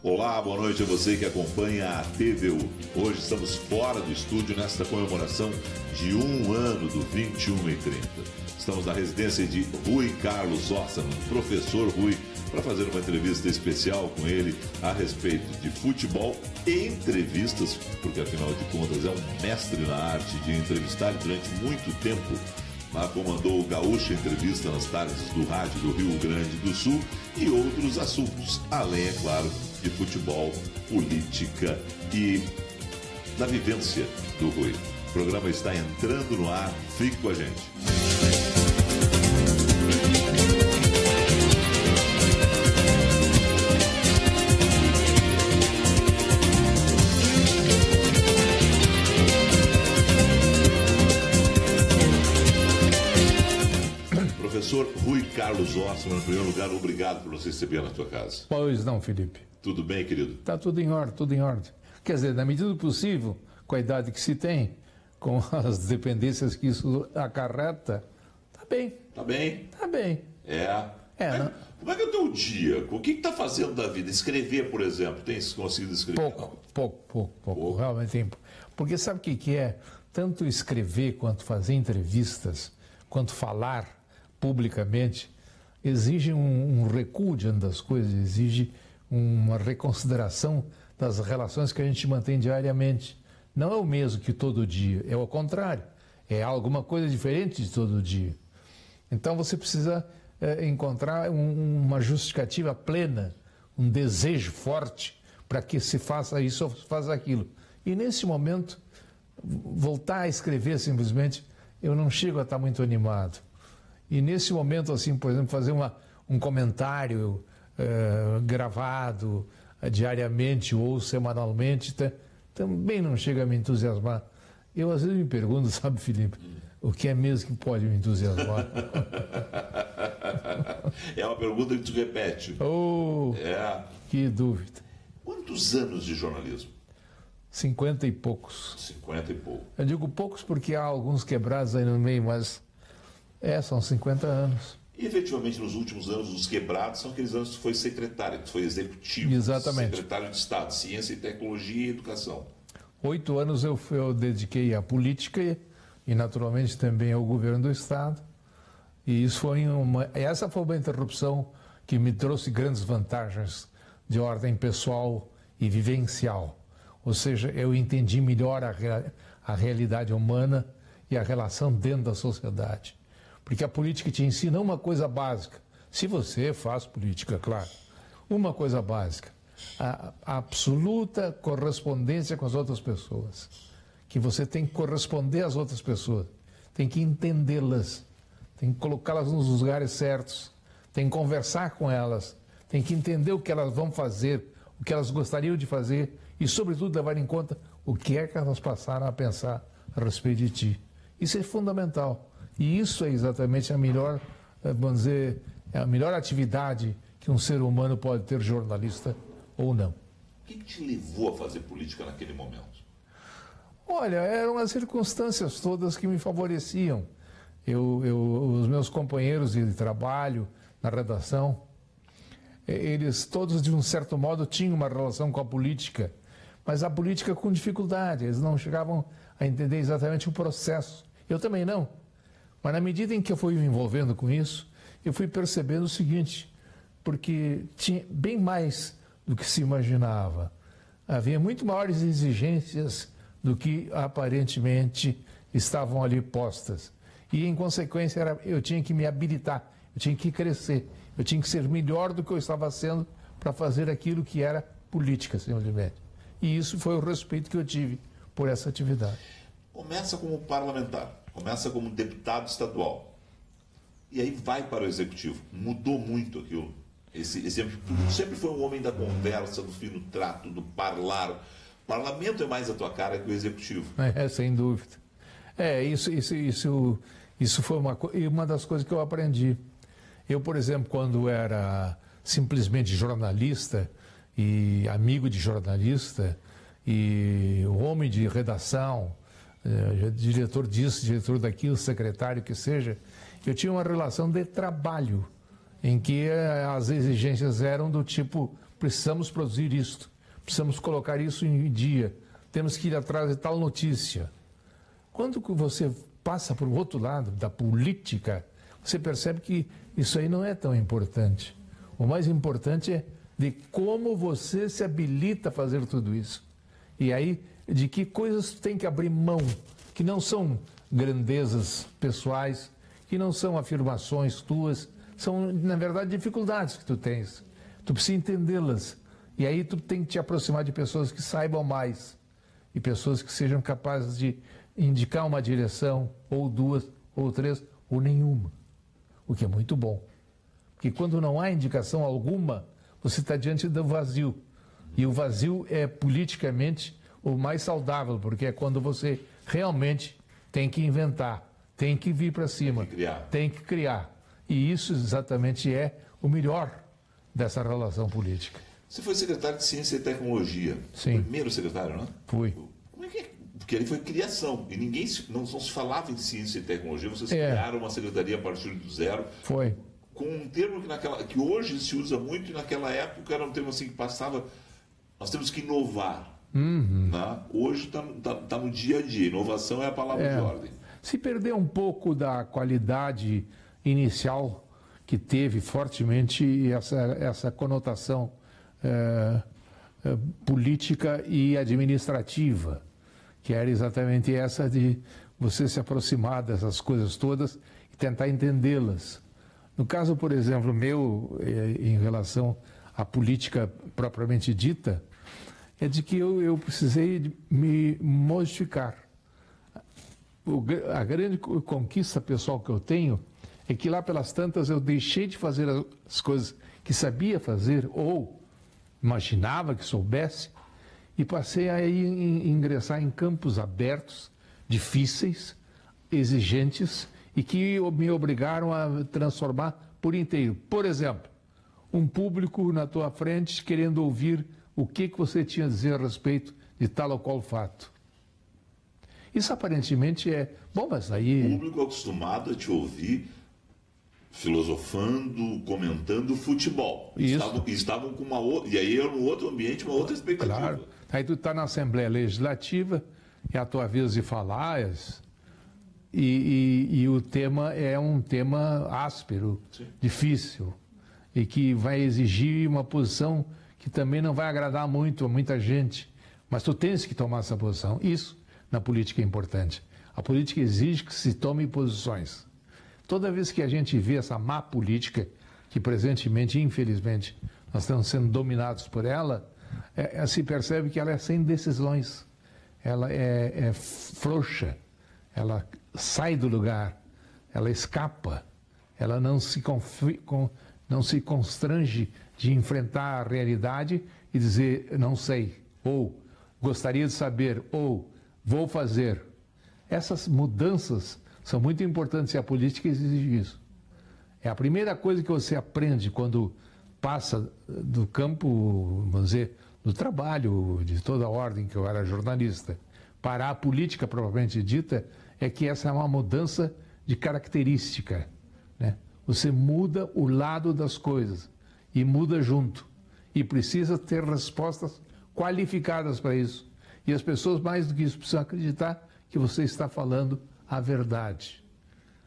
Olá, boa noite a você que acompanha a TVU. Hoje estamos fora do estúdio nesta comemoração de 1 ano do 21h30. Estamos na residência de Rui Carlos Orsman, professor Rui, para fazer uma entrevista especial com ele a respeito de futebol e entrevistas, porque afinal de contas é um mestre na arte de entrevistar. Durante muito tempo comandou o Gaúcha Entrevista nas tardes do rádio do Rio Grande do Sul e outros assuntos, além, é claro, de futebol, política e da vivência do Rui. O programa está entrando no ar, fique com a gente. Professor Rui Carlos Orsman, em primeiro lugar, obrigado por nos receber na tua casa. Pois não, Felipe. Tudo bem, querido? Está tudo em ordem, tudo em ordem. Quer dizer, na medida do possível, com a idade que se tem, com as dependências que isso acarreta, está bem. Tá bem? Está bem. Como é que é o teu dia? O que está fazendo da vida? Escrever, por exemplo. Tem conseguido escrever? Pouco. Realmente tem. Porque sabe o que é? Tanto escrever, quanto fazer entrevistas, quanto falar publicamente, exige um recuo diante das coisas, exige uma reconsideração das relações que a gente mantém diariamente. Não é o mesmo que todo dia, é o contrário. É alguma coisa diferente de todo dia. Então você precisa encontrar uma justificativa plena, um desejo forte para que se faça isso ou se faça aquilo. E nesse momento, voltar a escrever simplesmente, eu não chego a estar muito animado. E nesse momento, assim, por exemplo, fazer um comentário gravado diariamente ou semanalmente, também não chega a me entusiasmar. Eu às vezes me pergunto, sabe, Felipe, o que é mesmo que pode me entusiasmar? É uma pergunta que tu repete. Que dúvida. Quantos anos de jornalismo? 50 e poucos. 50 e pouco. Eu digo poucos porque há alguns quebrados aí no meio, mas são 50 anos. E efetivamente nos últimos anos, os quebrados são aqueles anos que tu foi secretário, que tu foi executivo. Exatamente. Secretário de Estado, Ciência e Tecnologia e Educação. 8 anos eu dediquei à política e naturalmente também ao governo do Estado. E essa foi uma interrupção que me trouxe grandes vantagens de ordem pessoal e vivencial. Ou seja, eu entendi melhor a realidade humana e a relação dentro da sociedade. Porque a política te ensina uma coisa básica. Se você faz política, claro. Uma coisa básica. A absoluta correspondência com as outras pessoas. Que você tem que corresponder às outras pessoas. Tem que entendê-las. Tem que colocá-las nos lugares certos. Tem que conversar com elas. Tem que entender o que elas vão fazer, o que elas gostariam de fazer e, sobretudo, levar em conta o que é que elas passaram a pensar a respeito de ti. Isso é fundamental. E isso é exatamente a melhor, vamos dizer, a melhor atividade que um ser humano pode ter, jornalista ou não. O que te levou a fazer política naquele momento? Olha, eram as circunstâncias todas que me favoreciam. Os meus companheiros de trabalho na redação, eles todos, de um certo modo, tinham uma relação com a política, mas a política com dificuldade. Eles não chegavam a entender exatamente o processo. Eu também não. Mas na medida em que eu fui me envolvendo com isso, eu fui percebendo o seguinte, porque tinha bem mais do que se imaginava. Havia muito maiores exigências do que aparentemente estavam ali postas. E, em consequência, eu tinha que me habilitar, eu tinha que crescer, eu tinha que ser melhor do que eu estava sendo para fazer aquilo que era política, simplesmente. E isso foi o respeito que eu tive por essa atividade. Começa como parlamentar. Começa como deputado estadual. E aí vai para o executivo. Mudou muito aquilo. Sempre foi um homem da conversa, do fino trato, do parlar. O parlamento é mais a tua cara que o executivo. Sem dúvida. Isso foi uma das coisas que eu aprendi. Eu, por exemplo, quando era simplesmente jornalista e amigo de jornalista e homem de redação, diretor disso, diretor daquilo, secretário que seja, eu tinha uma relação de trabalho. em que as exigências eram do tipo, precisamos produzir isto, precisamos colocar isso em dia, temos que ir atrás de tal notícia. Quando você passa para o outro lado, da política, você percebe que isso aí não é tão importante. O mais importante é de como você se habilita a fazer tudo isso. E aí, de que coisas tu tem que abrir mão, que não são grandezas pessoais, que não são afirmações tuas, são, na verdade, dificuldades que tu tens. Tu precisa entendê-las. E aí tu tem que te aproximar de pessoas que saibam mais e pessoas que sejam capazes de indicar uma direção, ou duas, ou três, ou nenhuma. O que é muito bom. Porque quando não há indicação alguma, você está diante do vazio. E o vazio é politicamente o mais saudável, porque é quando você realmente tem que inventar, tem que vir para cima, tem que criar. E isso exatamente é o melhor dessa relação política. Você foi secretário de Ciência e Tecnologia. Sim. Primeiro secretário, não é? Fui. Como é que é? Porque ali foi criação. E ninguém não se falava em ciência e tecnologia. Vocês criaram uma secretaria a partir do zero. Foi. Com um termo que hoje se usa muito e naquela época era um termo assim que passava. Nós temos que inovar. Né? Hoje está no dia a dia. Inovação é a palavra de ordem. Se perdeu um pouco da qualidade inicial que teve fortemente essa conotação política e administrativa, que era exatamente essa de você se aproximar dessas coisas todas e tentar entendê-las. No caso, por exemplo, meu, em relação à política propriamente dita, é de que eu precisei me modificar. A grande conquista pessoal que eu tenho é que lá pelas tantas eu deixei de fazer as coisas que sabia fazer ou imaginava que soubesse e passei a ingressar em campos abertos, difíceis, exigentes e que me obrigaram a transformar por inteiro. Por exemplo, um público na tua frente querendo ouvir o que você tinha a dizer a respeito de tal ou qual fato. Isso aparentemente é... Bom, mas aí... O público acostumado a te ouvir filosofando, comentando futebol. Estavam com uma outra... E aí era um outro ambiente, uma outra expectativa. Claro. Aí tu está na Assembleia Legislativa, é a tua vez de falar, e o tema é um tema áspero, sim, difícil, e que vai exigir uma posição que também não vai agradar muito a muita gente. Mas tu tens que tomar essa posição. Isso, na política, é importante. A política exige que se tome posições. Toda vez que a gente vê essa má política, que presentemente, infelizmente, nós estamos sendo dominados por ela, se percebe que ela é sem decisões, ela é frouxa, ela sai do lugar, ela escapa, ela não se constrange de enfrentar a realidade e dizer não sei, ou gostaria de saber, ou vou fazer. Essas mudanças são muito importantes e a política exige isso. É a primeira coisa que você aprende quando passa do campo, vamos dizer, do trabalho de toda a ordem, que eu era jornalista, para a política propriamente dita, é que essa é uma mudança de característica, né? Você muda o lado das coisas e muda junto. E precisa ter respostas qualificadas para isso. E as pessoas, mais do que isso, precisam acreditar que você está falando a verdade.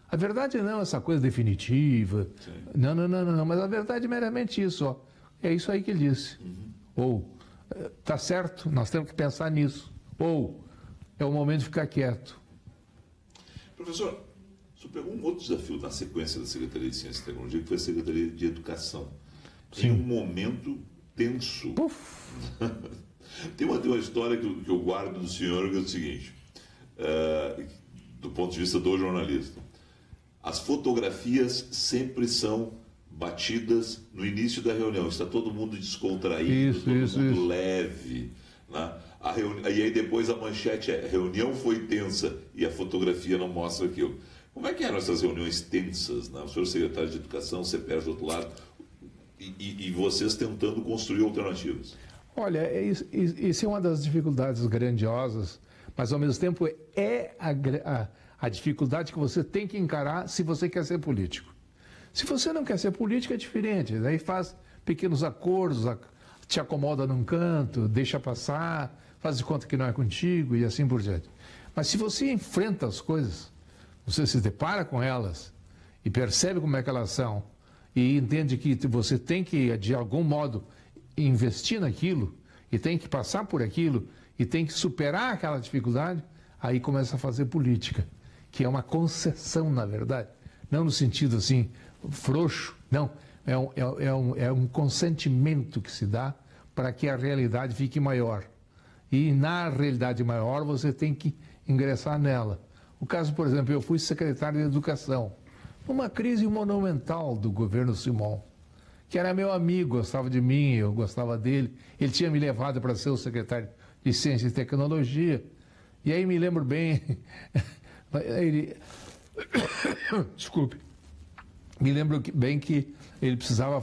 A verdade não é essa coisa definitiva. Sim. Não, mas a verdade é meramente isso. Ó. É isso aí que ele disse. Ou, está certo, nós temos que pensar nisso. Ou, é o momento de ficar quieto. Professor, o senhor pegou um outro desafio na sequência da Secretaria de Ciência e Tecnologia, que foi a Secretaria de Educação. Sim. Em um momento tenso. Tem uma história que eu guardo do senhor, que é o seguinte, do ponto de vista do jornalista. As fotografias sempre são batidas no início da reunião. Está todo mundo descontraído, todo mundo leve. Né? E aí depois a manchete é: reunião foi tensa e a fotografia não mostra aquilo. Como é que eram essas reuniões tensas? Né? O senhor secretário de Educação, você perde do outro lado, e vocês tentando construir alternativas. Olha, isso é uma das dificuldades grandiosas, mas ao mesmo tempo é a dificuldade que você tem que encarar se você quer ser político. Se você não quer ser político, é diferente. Daí faz pequenos acordos, te acomoda num canto, deixa passar, faz de conta que não é contigo e assim por diante. Mas se você enfrenta as coisas, você se depara com elas e percebe como é que elas são e entende que você tem que, de algum modo, investir naquilo e tem que passar por aquilo e tem que superar aquela dificuldade, aí começa a fazer política, que é uma concessão, na verdade. Não no sentido assim, frouxo, não. É um consentimento que se dá para que a realidade fique maior. E na realidade maior você tem que ingressar nela. O caso, por exemplo, eu fui secretário de Educação, numa crise monumental do governo Simão, que era meu amigo, gostava de mim, eu gostava dele. Ele tinha me levado para ser o secretário de Ciência e Tecnologia. E aí me lembro bem, ele... Desculpe. Me lembro bem que ele precisava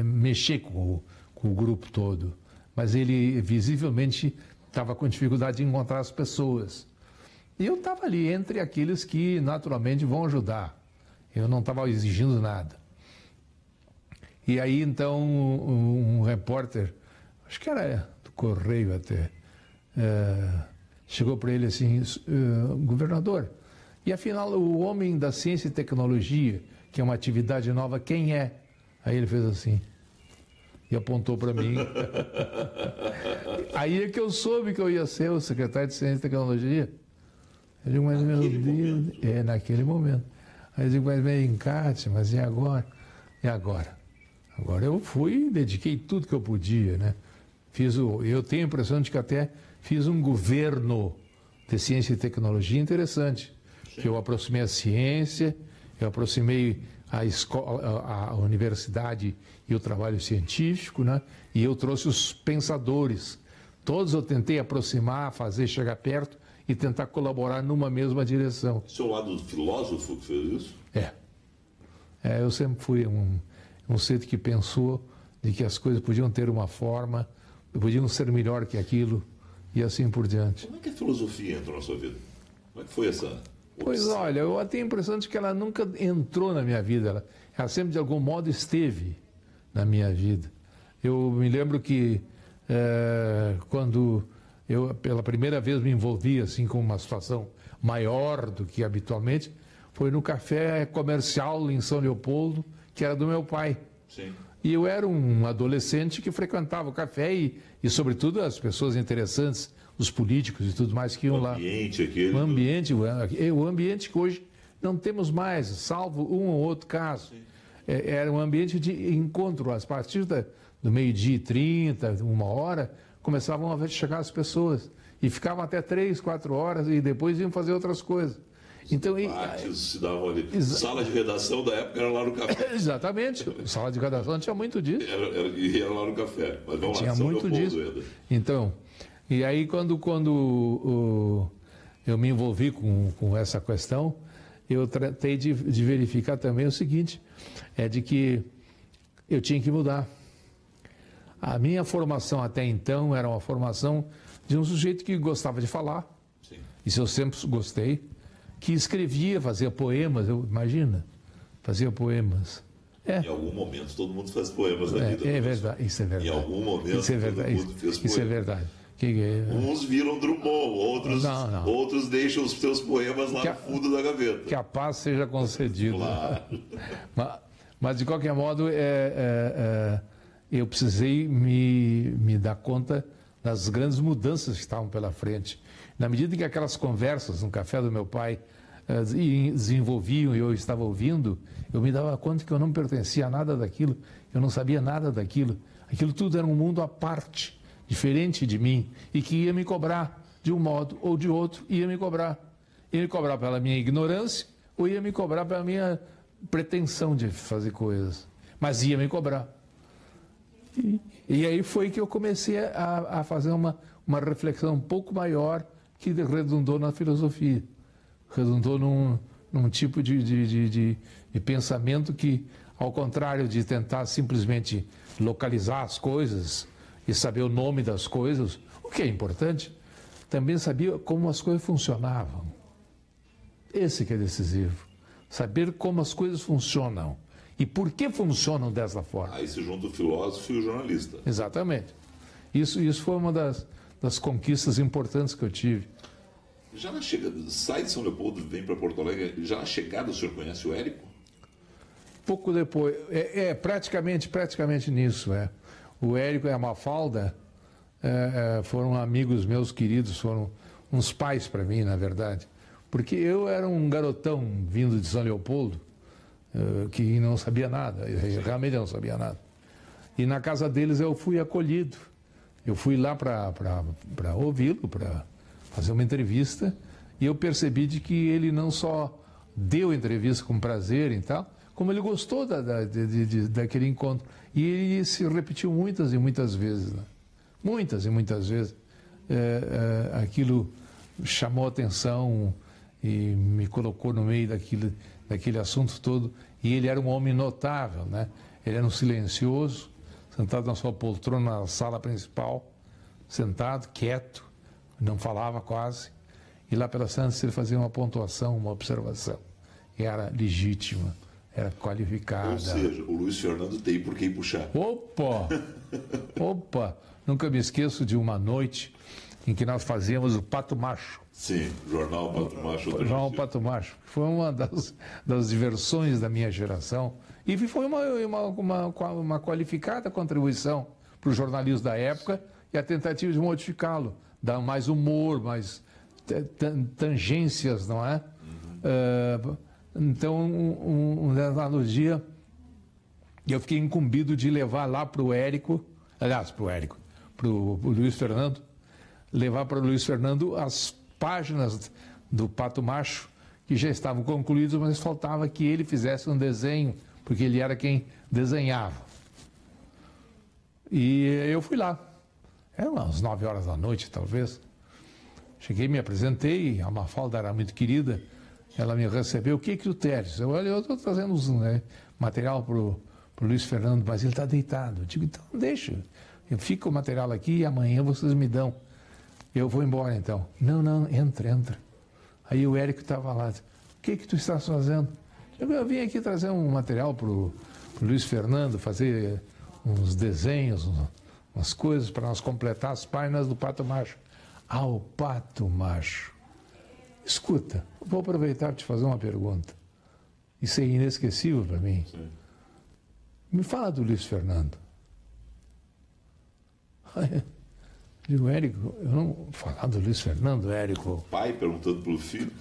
mexer com o grupo todo, mas ele visivelmente estava com dificuldade de encontrar as pessoas. E eu estava ali entre aqueles que naturalmente vão ajudar. Eu não estava exigindo nada. E aí então um repórter, acho que era do Correio até, chegou para ele assim, governador, e afinal o homem da ciência e tecnologia, que é uma atividade nova, quem é? Aí ele fez assim e apontou para mim. Aí é que eu soube que eu ia ser o secretário de Ciência e Tecnologia. Eu digo, mas meu Deus, naquele momento. Aí eu digo, mas vem, Cátia, mas e agora? E agora? Agora eu fui, dediquei tudo que eu podia, né? Eu tenho a impressão de que até fiz um governo de ciência e tecnologia interessante. Que eu aproximei a ciência, eu aproximei a escola, a universidade e o trabalho científico, né? E eu trouxe os pensadores. Todos eu tentei aproximar, fazer chegar perto e tentar colaborar numa mesma direção. Esse é o lado filósofo que fez isso? Eu sempre fui um ser que pensou de que as coisas podiam ter uma forma, podiam ser melhor que aquilo e assim por diante. Como é que a filosofia entrou na sua vida? Como é que foi essa... Pois olha, eu tenho a impressão de que ela nunca entrou na minha vida, ela sempre de algum modo esteve na minha vida. Eu me lembro que quando eu pela primeira vez me envolvi assim com uma situação maior do que habitualmente, foi no café comercial em São Leopoldo, que era do meu pai. Sim. E eu era um adolescente que frequentava o café e sobretudo, as pessoas interessantes, os políticos e tudo mais que iam lá. O ambiente que hoje não temos mais, salvo um ou outro caso. Era um ambiente de encontro. A partir do 12h30, 1h, começavam a chegar as pessoas. E ficavam até 3, 4 horas e depois iam fazer outras coisas. Então, se davam ali. Sala de redação da época era lá no café. Exatamente. Sala de redação tinha muito disso. Era lá no café. Mas vamos tinha lá, muito disso. Ainda. Então, e aí quando eu me envolvi com essa questão, eu tratei de verificar também o seguinte, de que eu tinha que mudar. A minha formação até então era uma formação de um sujeito que gostava de falar. Sim. Isso eu sempre gostei. Que escrevia, fazia poemas, imagina, fazia poemas. Em algum momento todo mundo faz poemas na vida. É verdade, isso é verdade. Em algum momento isso é verdade, todo mundo fez poemas. Isso é verdade. Uns viram Drummond, outros deixam os seus poemas lá no fundo da gaveta. Que a paz seja concedida. Claro. Mas de qualquer modo, eu precisei me dar conta das grandes mudanças que estavam pela frente. Na medida em que aquelas conversas no café do meu pai desenvolviam e eu estava ouvindo, eu me dava conta que eu não pertencia a nada daquilo, eu não sabia nada daquilo. Aquilo tudo era um mundo à parte, diferente de mim, e que ia me cobrar de um modo ou de outro, ia me cobrar. Ia me cobrar pela minha ignorância ou ia me cobrar pela minha pretensão de fazer coisas. Mas ia me cobrar. E aí foi que eu comecei a fazer uma reflexão um pouco maior que redundou na filosofia. Redundou num tipo de pensamento que, ao contrário de tentar simplesmente localizar as coisas e saber o nome das coisas, o que é importante, também sabia como as coisas funcionavam. Esse que é decisivo. saber como as coisas funcionam e por que funcionam dessa forma. Aí se junta o filósofo e o jornalista. Exatamente. Isso foi uma das conquistas importantes que eu tive. Já na chegada, sai de São Leopoldo, vem para Porto Alegre, já na chegada o senhor conhece o Érico? Pouco depois, praticamente nisso. O Érico e a Mafalda foram amigos meus queridos, foram uns pais para mim, na verdade. Porque eu era um garotão vindo de São Leopoldo, que não sabia nada, eu realmente não sabia nada. E na casa deles eu fui acolhido. Eu fui lá para ouvi-lo, para fazer uma entrevista, e eu percebi de que ele não só deu a entrevista com prazer e tal, como ele gostou daquele encontro. E ele se repetiu muitas e muitas vezes. Né? Muitas e muitas vezes. Aquilo chamou atenção e me colocou no meio daquele assunto todo. E ele era um homem notável, né? Ele era um silencioso, sentado na sua poltrona na sala principal, sentado, quieto, não falava quase. E lá pelas tantas ele fazia uma pontuação, uma observação. E era legítima. Era qualificada. Ou seja, o Luiz Fernando tem por quem puxar. Opa! Nunca me esqueço de uma noite em que nós fazíamos o Pato Macho. Sim, Jornal Pato Macho. Jornal Pato Macho. Foi uma das diversões da minha geração. E foi uma qualificada contribuição para o jornalismo da época e a tentativa de modificá-lo. Dar mais humor, mais tangências, não é? Então, um dado dia, eu fiquei incumbido de levar lá para o Érico, para o Luiz Fernando, levar para o Luiz Fernando as páginas do Pato Macho, que já estavam concluídas, mas faltava que ele fizesse um desenho, porque ele era quem desenhava. E eu fui lá, eram umas 9 horas da noite, talvez. Cheguei, me apresentei, a Mafalda era muito querida, ela me recebeu. O que tu teres? Eu estou trazendo material para o Luiz Fernando, mas ele está deitado. Eu digo, então deixa, fica o material aqui e amanhã vocês me dão. Eu vou embora então. Não, entra. Aí o Érico estava lá. O que tu estás fazendo? Eu vim aqui trazer um material para o Luiz Fernando, fazer uns desenhos, umas coisas para nós completar as páginas do Pato Macho. O Pato Macho. Escuta, vou aproveitar para te fazer uma pergunta. Isso é inesquecível para mim. Sim. Me fala do Luiz Fernando. Digo, Érico, eu não vou falar do Luiz Fernando, Érico. O pai perguntando pelo filho.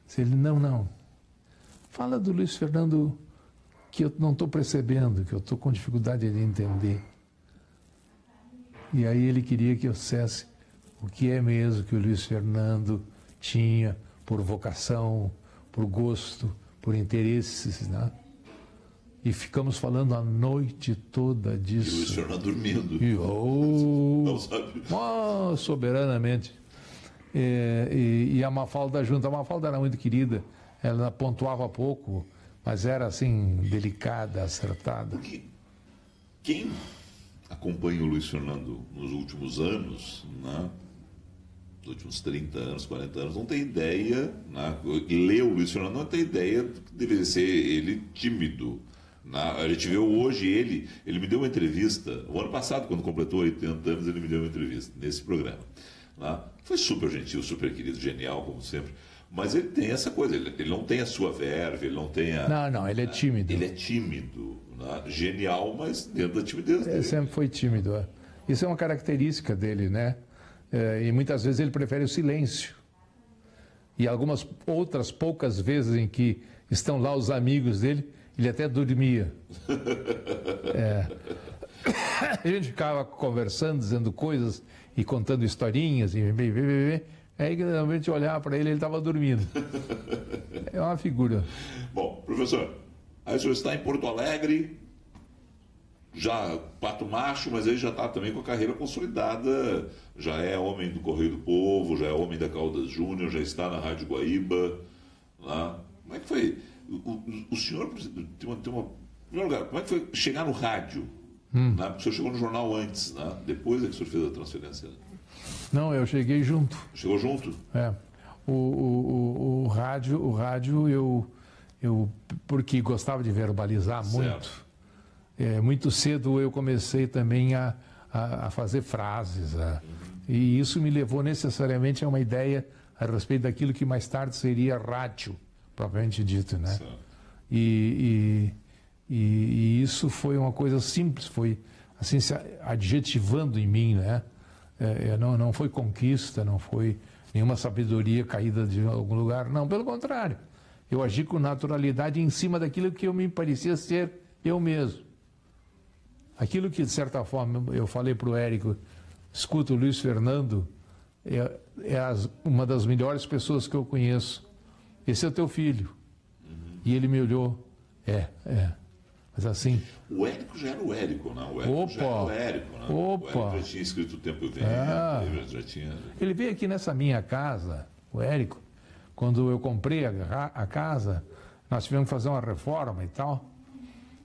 Se ele, não. Fala do Luiz Fernando que eu não estou percebendo, que eu estou com dificuldade de entender. E aí ele queria que eu dissesse o que é mesmo que o Luiz Fernando tinha por vocação, por gosto, por interesses, né? E ficamos falando a noite toda disso. E o Luiz Fernando dormindo. Não sabe. Soberanamente. E a Mafalda junto. A Mafalda era muito querida, ela pontuava pouco, mas era assim, delicada, acertada. Porque quem acompanha o Luiz Fernando nos últimos anos, né? Nos últimos 30 anos, 40 anos, não tem ideia, né? E lê o Luiz Fernando, não tem ideia do que deveria ser ele tímido. Né? A gente vê hoje ele me deu uma entrevista, o ano passado, quando completou 80 anos, ele me deu uma entrevista nesse programa. Né? Foi super gentil, super querido, genial, como sempre. Mas ele tem essa coisa, ele não tem a sua verve, ele não tem a... Não, ele é tímido. Ele é tímido, né? Genial, mas dentro da timidez dele. Ele sempre foi tímido, Isso é uma característica dele, né? E muitas vezes ele prefere o silêncio. E algumas outras poucas vezes em que estão lá os amigos dele, ele até dormia. A gente ficava conversando, dizendo coisas e contando historinhas, e aí realmente olhava para ele, ele estava dormindo. É uma figura. Bom, professor, aí o senhor está em Porto Alegre, já Pato Macho, mas aí já está também com a carreira consolidada, já é homem do Correio do Povo, já é homem da Caldas Júnior, já está na Rádio Guaíba. Lá. Como é que foi? O senhor tem uma... Em primeiro lugar, como é que foi chegar no rádio? Né? Porque o senhor chegou no jornal antes, né? Depois é que o senhor fez a transferência. Não, eu cheguei junto. Chegou junto? O rádio eu porque gostava de verbalizar muito. Muito cedo eu comecei também a fazer frases. E isso me levou necessariamente a uma ideia a respeito daquilo que mais tarde seria rádio, propriamente dito, né? E isso foi uma coisa simples, foi assim se adjetivando em mim, né? Não foi conquista, não foi nenhuma sabedoria caída de algum lugar, não, pelo contrário. Eu agi com naturalidade em cima daquilo que eu me parecia ser eu mesmo. Aquilo que, de certa forma, eu falei para o Érico, escuta, o Luiz Fernando uma das melhores pessoas que eu conheço. Esse é o teu filho. E ele me olhou. Mas assim... O Érico já era o Érico, não? O Érico já era o Érico, não? O Érico já tinha escrito O Tempo Vem, já tinha... Ele veio aqui nessa minha casa, o Érico, quando eu comprei a casa, nós tivemos que fazer uma reforma e tal.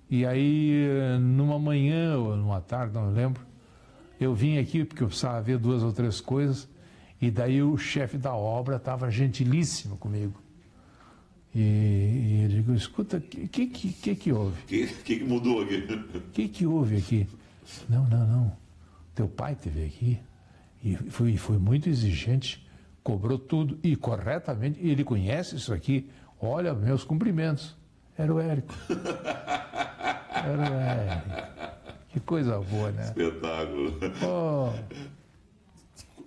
E aí, numa manhã ou numa tarde, não me lembro, eu vim aqui porque eu precisava ver 2 ou 3 coisas, e daí o chefe da obra estava gentilíssimo comigo. E eu digo, escuta, o que houve? O que mudou aqui? O que houve aqui? Não. Teu pai esteve aqui e foi muito exigente, cobrou tudo e corretamente, e ele conhece isso aqui. Olha, meus cumprimentos. Era o Érico. Era o Érico. Que coisa boa, né? Espetáculo. Oh.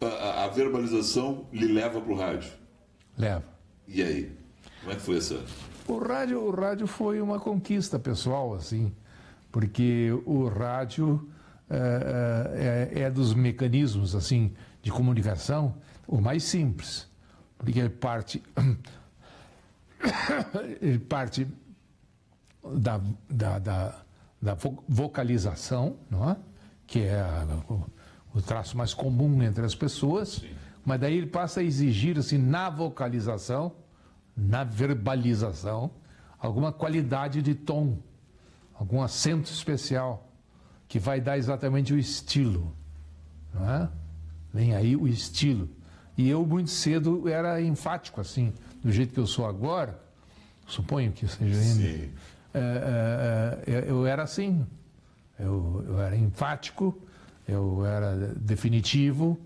A verbalização lhe leva para o rádio? Leva. E aí? Como é que foi essa? O rádio foi uma conquista pessoal, assim, porque o rádio é dos mecanismos, assim, de comunicação o mais simples, porque ele parte da vocalização, não é? Que é o traço mais comum entre as pessoas. Sim. Mas daí ele passa a exigir, assim, na vocalização, na verbalização, alguma qualidade de tom, algum acento especial, que vai dar exatamente o estilo, não é? Vem aí o estilo. E eu, muito cedo, era enfático, assim, do jeito que eu sou agora, suponho que seja ainda. Eu era assim, eu era enfático, eu era definitivo,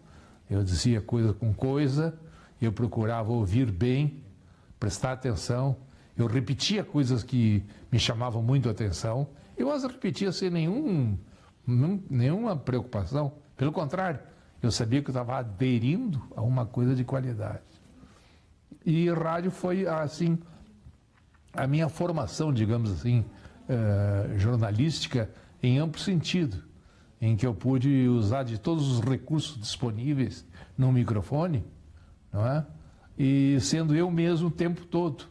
eu dizia coisa com coisa, eu procurava ouvir bem, prestar atenção, eu repetia coisas que me chamavam muito a atenção, eu as repetia sem nenhuma preocupação, pelo contrário, eu sabia que eu estava aderindo a uma coisa de qualidade. E rádio foi, assim, a minha formação, digamos assim, jornalística em amplo sentido, em que eu pude usar de todos os recursos disponíveis no microfone, não é? E sendo eu mesmo o tempo todo,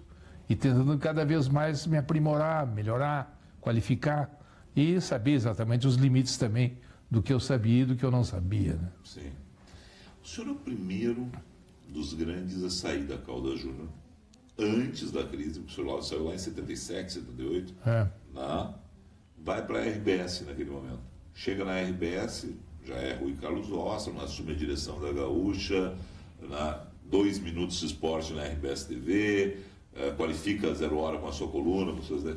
e tentando cada vez mais me aprimorar, melhorar, qualificar, e saber exatamente os limites também do que eu sabia e do que eu não sabia. Né? Sim. O senhor é o primeiro dos grandes a sair da Calda Júnior antes da crise, porque o senhor saiu lá em 77, 78, vai para a RBS naquele momento. Chega na RBS, já é Rui Carlos Ossman, assume a direção da Gaúcha, 2 minutos de esporte na RBS TV, qualifica 0 hora com a sua coluna, com suas...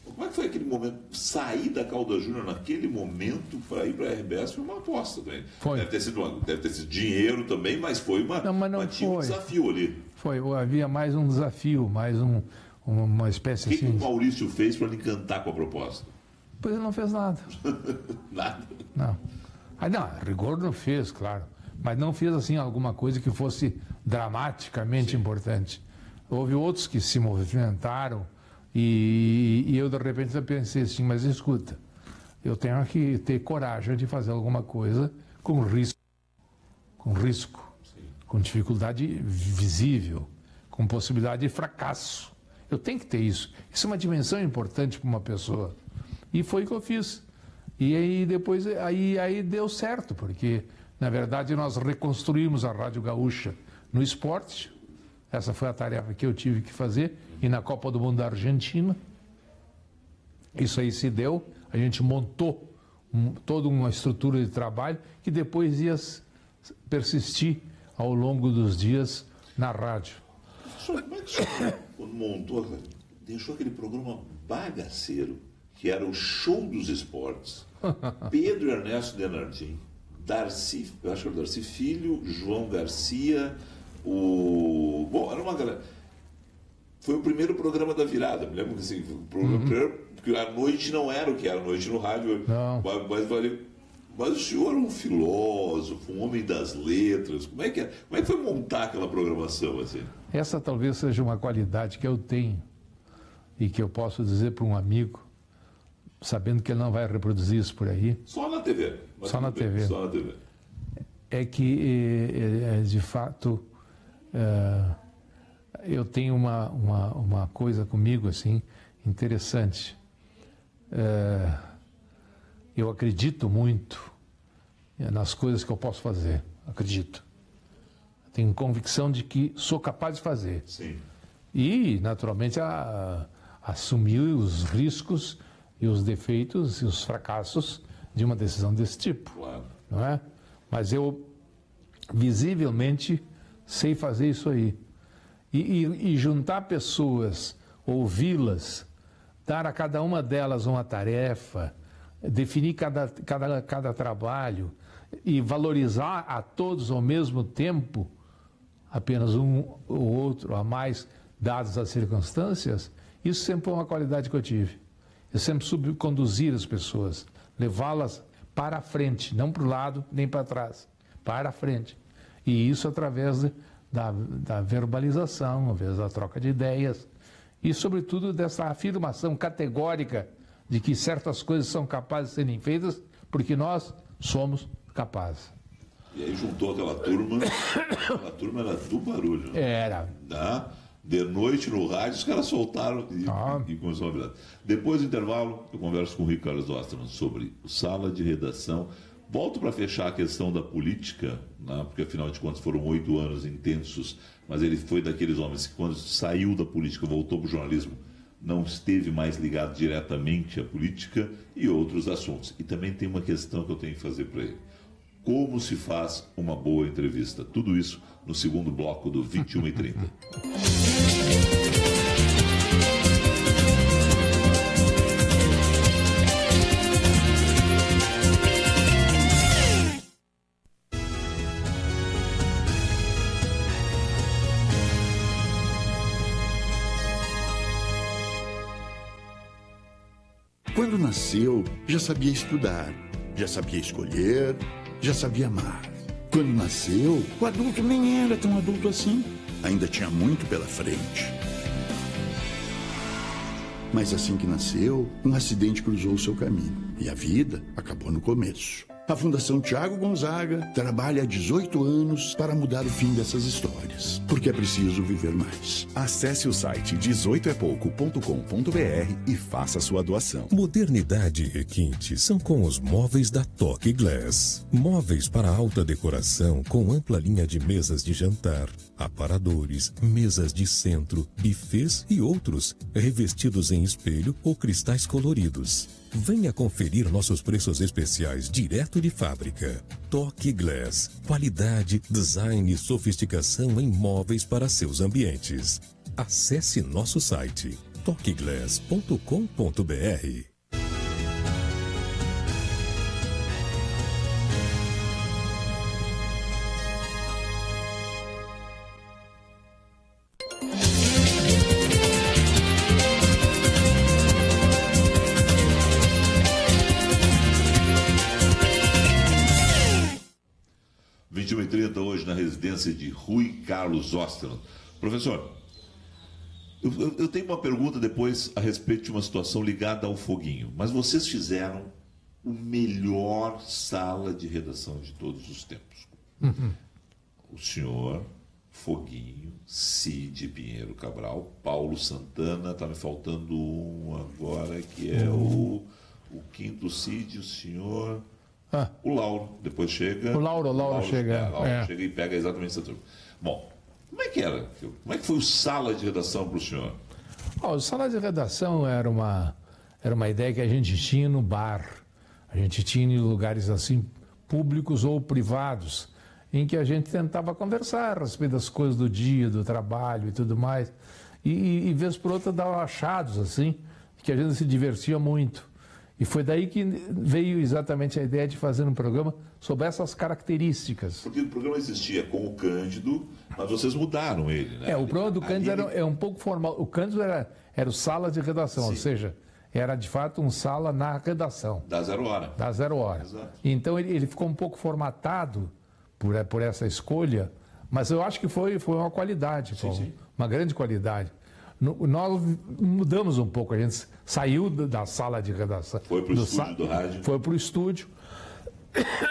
Como é que foi aquele momento? Sair da Calda Júnior naquele momento para ir para a RBS foi uma aposta também. Foi. Deve ter sido dinheiro também, mas foi tinha um desafio ali. Havia mais um desafio, mais uma espécie assim... O que o Maurício fez para lhe encantar com a proposta? Pois ele não fez nada. Nada? Não. Rigor não fez, claro. Mas não fez, assim, alguma coisa que fosse dramaticamente importante. Houve outros que se movimentaram e eu, de repente, pensei assim, mas escuta, eu tenho que ter coragem de fazer alguma coisa com risco, com dificuldade visível, com possibilidade de fracasso. Eu tenho que ter isso. Isso é uma dimensão importante para uma pessoa. E foi o que eu fiz. E aí depois aí deu certo, porque, na verdade, nós reconstruímos a Rádio Gaúcha no esporte. Essa foi a tarefa que eu tive que fazer. E na Copa do Mundo da Argentina, isso aí se deu. A gente montou toda uma estrutura de trabalho que depois ia persistir ao longo dos dias na rádio. Como é que o senhor, quando montou, deixou aquele programa bagaceiro, que era o Show dos Esportes. Pedro Ernesto Denardim, Darcy, eu acho que era o Darcy Filho, João Garcia, Bom, era uma galera. Foi o primeiro programa da virada, me lembro que assim, porque a noite não era o que era a noite no rádio, mas o senhor é um filósofo, um homem das letras, como é que foi montar aquela programação assim? Essa talvez seja uma qualidade que eu tenho e que eu posso dizer para um amigo, sabendo que ele não vai reproduzir isso por aí. Só na TV. Só na TV. Só na TV. É que, de fato, eu tenho uma coisa comigo, assim, interessante. Eu acredito muito nas coisas que eu posso fazer. Acredito. Tenho convicção de que sou capaz de fazer. Sim. E, naturalmente, assumir os riscos e os defeitos e os fracassos de uma decisão desse tipo. Claro. Não é? Mas eu, visivelmente, sei fazer isso aí. E juntar pessoas, ouvi-las, dar a cada uma delas uma tarefa, definir cada trabalho e valorizar a todos ao mesmo tempo, apenas um ou outro a mais, dadas as circunstâncias, isso sempre foi uma qualidade que eu tive. Eu sempre soube conduzir as pessoas, levá-las para a frente, não para o lado nem para trás, para a frente. E isso através da verbalização, através da troca de ideias e, sobretudo, dessa afirmação categórica de que certas coisas são capazes de serem feitas porque nós somos capazes. E aí juntou aquela turma era do barulho. Era. De noite no rádio, os caras soltaram e começou a virar. Depois do intervalo, eu converso com o Rui Carlos Osterman sobre sala de redação. Volto para fechar a questão da política, né? Porque afinal de contas foram 8 anos intensos, mas ele foi daqueles homens que quando saiu da política, voltou para o jornalismo, não esteve mais ligado diretamente à política e outros assuntos. E também tem uma questão que eu tenho que fazer para ele. Como se faz uma boa entrevista? Tudo isso no segundo bloco do 21h30. Quando nasceu, já sabia estudar, já sabia escolher, já sabia amar. Quando nasceu, o adulto nem era tão adulto assim. Ainda tinha muito pela frente. Mas assim que nasceu, um acidente cruzou o seu caminho. E a vida acabou no começo. A Fundação Tiago Gonzaga trabalha há 18 anos para mudar o fim dessas histórias. Porque é preciso viver mais. Acesse o site 18epouco.com.br e faça sua doação. Modernidade e requinte são com os móveis da Toque Glass. Móveis para alta decoração com ampla linha de mesas de jantar, aparadores, mesas de centro, bufês e outros, revestidos em espelho ou cristais coloridos. Venha conferir nossos preços especiais direto de fábrica. Toque Glass. Qualidade, design e sofisticação em móveis para seus ambientes. Acesse nosso site toqueglass.com.br. Hoje na residência de Rui Carlos Osterman. Professor, eu tenho uma pergunta depois a respeito de uma situação ligada ao Foguinho, mas vocês fizeram o melhor sala de redação de todos os tempos. O senhor, Foguinho, Cid Pinheiro Cabral, Paulo Santana, está me faltando um agora, que é o quinto Cid, o senhor... O Lauro, depois chega... O Lauro chega. Chega e pega exatamente essa turma. Bom, como é que era? Como é que foi o sala de redação para o senhor? O sala de redação era uma ideia que a gente tinha no bar. A gente tinha em lugares assim, públicos ou privados, em que a gente tentava conversar a respeito das coisas do dia, do trabalho e tudo mais. e vez por outra dava achados, assim, que a gente se divertia muito. E foi daí que veio exatamente a ideia de fazer um programa sobre essas características. Porque o programa existia com o Cândido, mas vocês mudaram ele, né? O programa do Cândido era um pouco formal. O Cândido era o sala de redação, Sim. ou seja, era de fato um sala na redação. Da 0 hora. Da 0 hora. Exato. Então ele ficou um pouco formatado por essa escolha, mas eu acho que foi uma qualidade, Paulo, sim. uma grande qualidade. Nós mudamos um pouco, a gente saiu da sala de redação. Foi para o estúdio do rádio. Foi para o estúdio.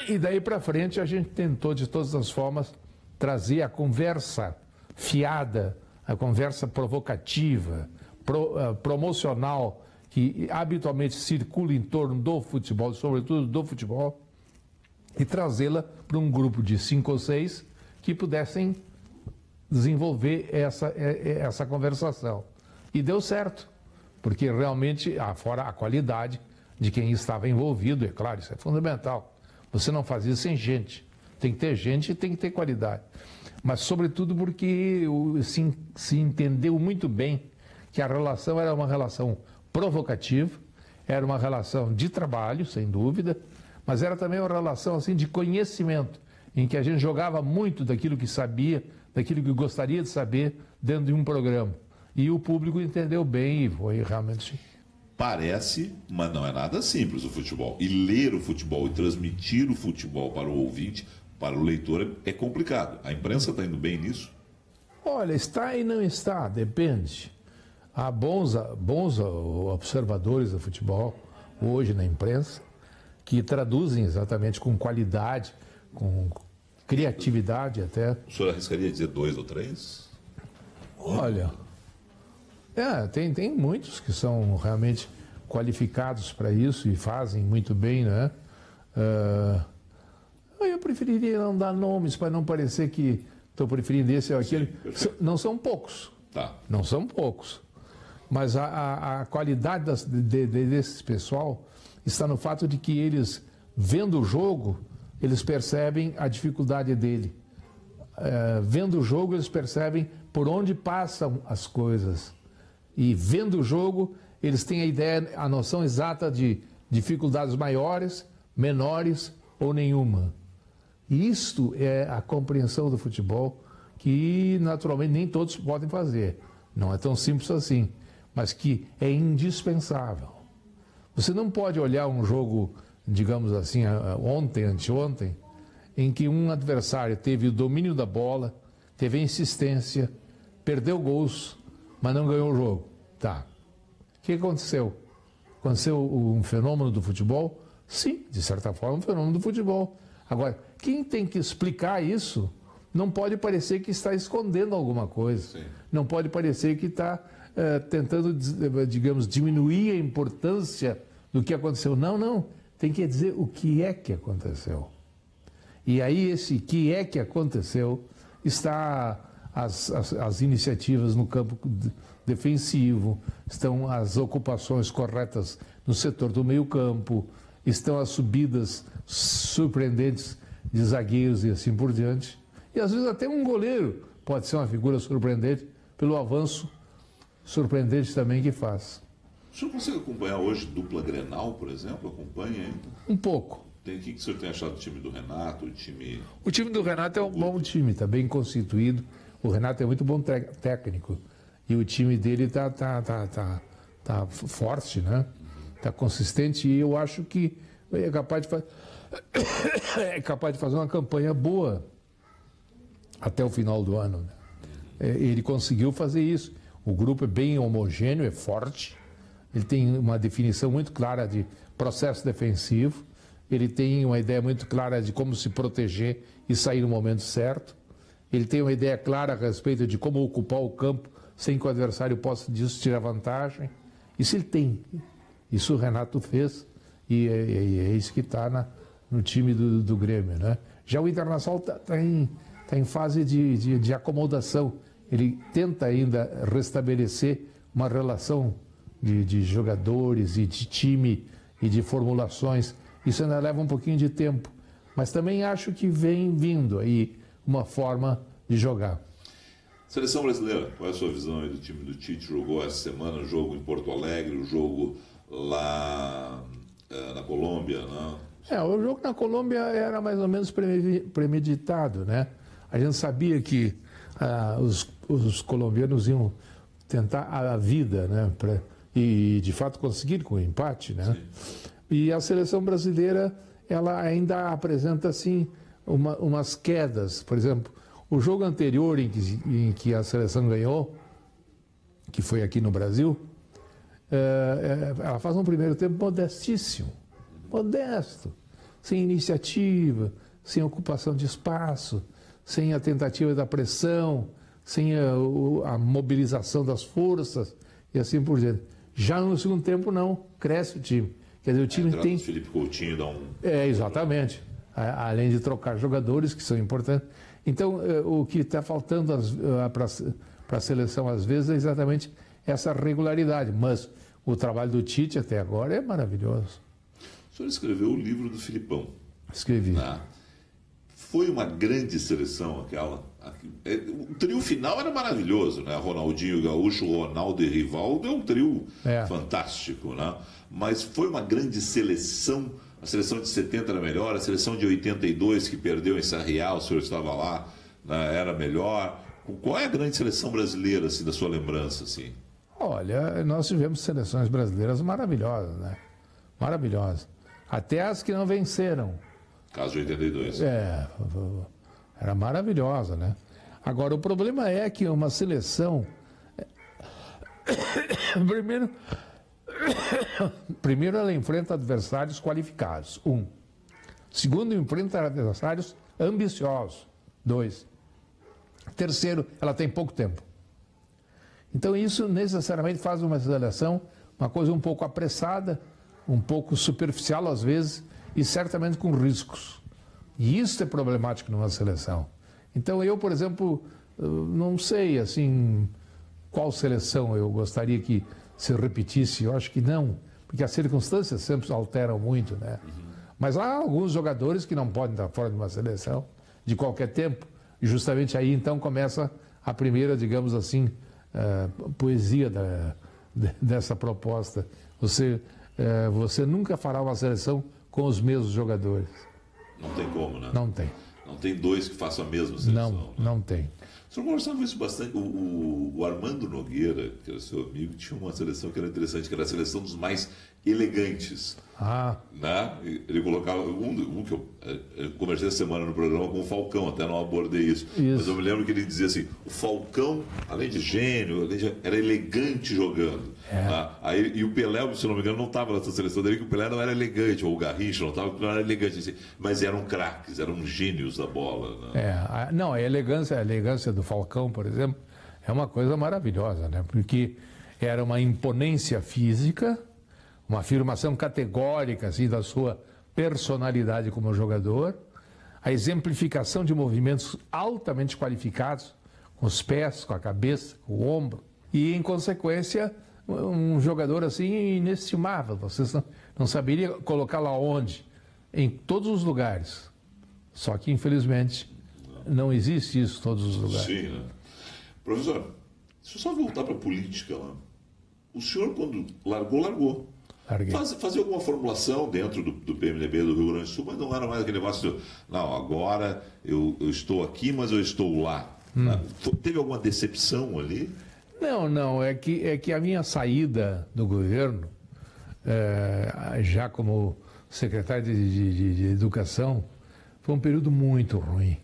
E daí para frente a gente tentou, de todas as formas, trazer a conversa fiada, a conversa provocativa, promocional, que habitualmente circula em torno do futebol, sobretudo do futebol, e trazê-la para um grupo de 5 ou 6 que pudessem desenvolver essa conversação. E deu certo, porque realmente, fora a qualidade de quem estava envolvido, é claro, isso é fundamental. Você não faz isso sem gente. Tem que ter gente e tem que ter qualidade. Mas, sobretudo, porque se entendeu muito bem que a relação era uma relação provocativa, era uma relação de trabalho, sem dúvida, mas era também uma relação assim, de conhecimento, em que a gente jogava muito daquilo que sabia, daquilo que gostaria de saber dentro de um programa. E o público entendeu bem e foi realmente... Parece, mas não é nada simples o futebol. E ler o futebol e transmitir o futebol para o ouvinte, para o leitor, é complicado. A imprensa está indo bem nisso? Olha, está e não está, depende. Há bons observadores do futebol hoje na imprensa que traduzem exatamente com qualidade, com criatividade até. O senhor arriscaria dizer 2 ou 3? Olha, tem muitos que são realmente qualificados para isso e fazem muito bem, né? Eu preferiria não dar nomes para não parecer que estou preferindo esse ou aquele. Não são poucos. Tá. Não são poucos. Mas a qualidade desse pessoal está no fato de que eles, vendo o jogo, eles percebem a dificuldade dele. Vendo o jogo, eles percebem por onde passam as coisas. E vendo o jogo, eles têm a ideia, a noção exata de dificuldades maiores, menores ou nenhuma. E isto é a compreensão do futebol que, naturalmente, nem todos podem fazer. Não é tão simples assim, mas que é indispensável. Você não pode olhar um jogo, digamos assim, ontem, anteontem, em que um adversário teve o domínio da bola, teve a insistência, perdeu gols, mas não ganhou o jogo. Tá. O que aconteceu? Aconteceu um fenômeno do futebol? Sim, de certa forma, um fenômeno do futebol. Agora, quem tem que explicar isso não pode parecer que está escondendo alguma coisa. Sim. Não pode parecer que está tentando, digamos, diminuir a importância do que aconteceu. Não. Tem que dizer o que é que aconteceu. E aí, esse que é que aconteceu, está as iniciativas no campo defensivo, estão as ocupações corretas no setor do meio-campo, estão as subidas surpreendentes de zagueiros e assim por diante. E às vezes até um goleiro pode ser uma figura surpreendente pelo avanço surpreendente também que faz. O senhor consegue acompanhar hoje dupla Grenal, por exemplo? Acompanha ainda? Um pouco. O que o senhor tem achado do time do Renato? O time do Renato é um bom time, está bem constituído. O Renato é muito bom técnico. E o time dele tá forte, né? Está consistente e eu acho que é capaz de fazer uma campanha boa até o final do ano. Ele conseguiu fazer isso. O grupo é bem homogêneo, é forte. Ele tem uma definição muito clara de processo defensivo. Ele tem uma ideia muito clara de como se proteger e sair no momento certo. Ele tem uma ideia clara a respeito de como ocupar o campo sem que o adversário possa disso tirar vantagem. Isso ele tem. Isso o Renato fez e é isso que está no time do Grêmio, né? Já o Internacional está em fase de acomodação. Ele tenta ainda restabelecer uma relação de jogadores e de time e de formulações. Isso ainda leva um pouquinho de tempo. Mas também acho que vem vindo aí uma forma de jogar. Seleção brasileira, qual é a sua visão aí do time do Tite? Jogou essa semana o jogo em Porto Alegre, o jogo lá na Colômbia, né? O jogo na Colômbia era mais ou menos premeditado, né? A gente sabia que os colombianos iam tentar a vida, né? E de fato conseguiram com o empate, né? Sim. E a seleção brasileira, ela ainda apresenta assim umas quedas. Por exemplo, o jogo anterior em que a seleção ganhou, que foi aqui no Brasil, ela faz um primeiro tempo modestíssimo, modesto, sem iniciativa, sem ocupação de espaço, sem a tentativa da pressão, sem a mobilização das forças e assim por diante. Já no segundo tempo, não, cresce o time. Quer dizer, o time tem... O Felipe Coutinho dá um... exatamente. Além de trocar jogadores, que são importantes. Então, o que está faltando para a seleção, às vezes, é exatamente essa regularidade. Mas o trabalho do Tite, até agora, é maravilhoso. O senhor escreveu o livro do Filipão. Escrevi. Foi uma grande seleção aquela. O trio final era maravilhoso, né? Ronaldinho Gaúcho, Ronaldo e Rivaldo é um trio fantástico, né? Mas foi uma grande seleção. A seleção de 70 era melhor, a seleção de 82 que perdeu em Sarriá, o senhor estava lá, né? Era melhor. Qual é a grande seleção brasileira, assim, da sua lembrança, assim? Olha, nós tivemos seleções brasileiras maravilhosas, né? Maravilhosas. Até as que não venceram. Caso de 82. Era maravilhosa, né? Agora, o problema é que uma seleção... Primeiro, ela enfrenta adversários qualificados, 1. Segundo, enfrenta adversários ambiciosos, 2. Terceiro, ela tem pouco tempo. Então, isso necessariamente faz uma seleção uma coisa um pouco apressada, um pouco superficial às vezes, e certamente com riscos. E isso é problemático numa seleção. Então eu, por exemplo, não sei assim qual seleção eu gostaria que se repetisse. Eu acho que não, porque as circunstâncias sempre alteram muito, né? Mas há alguns jogadores que não podem estar fora de uma seleção de qualquer tempo. E justamente aí então começa a primeira, digamos assim, poesia dessa proposta. Você nunca fará uma seleção com os mesmos jogadores. Não tem como, né? Não tem. Não tem dois que façam a mesma seleção. Não tem. O senhor conversava isso bastante. O Armando Nogueira, que era seu amigo, tinha uma seleção que era interessante, que era a seleção dos mais elegantes. Né? Ele colocava um que eu conversei essa semana no programa com o Falcão, até não abordei isso. Mas eu me lembro que ele dizia assim: o Falcão, além de gênio, era elegante jogando. Né? E o Pelé, se não me engano, não estava nessa seleção dele, que o Pelé não era elegante, ou o Garrincha não era elegante, assim, mas eram craques, eram gênios da bola. Né? A elegância do Falcão, por exemplo, é uma coisa maravilhosa, né? Porque era uma imponência física, uma afirmação categórica assim, da sua personalidade como jogador, a exemplificação de movimentos altamente qualificados, com os pés, com a cabeça, com o ombro, e, em consequência, um jogador assim inestimável. Vocês não saberiam colocá-lo aonde? Em todos os lugares. Só que, infelizmente, não existe isso em todos os lugares. Sim, né? Professor, deixa eu só voltar para a política lá. O senhor, quando largou. Fazia alguma formulação dentro do PMDB do Rio Grande do Sul, mas não era mais aquele negócio de, não, agora eu estou aqui, mas eu estou lá. Teve alguma decepção ali? Não, é que a minha saída do governo, já como secretário de Educação, foi um período muito ruim,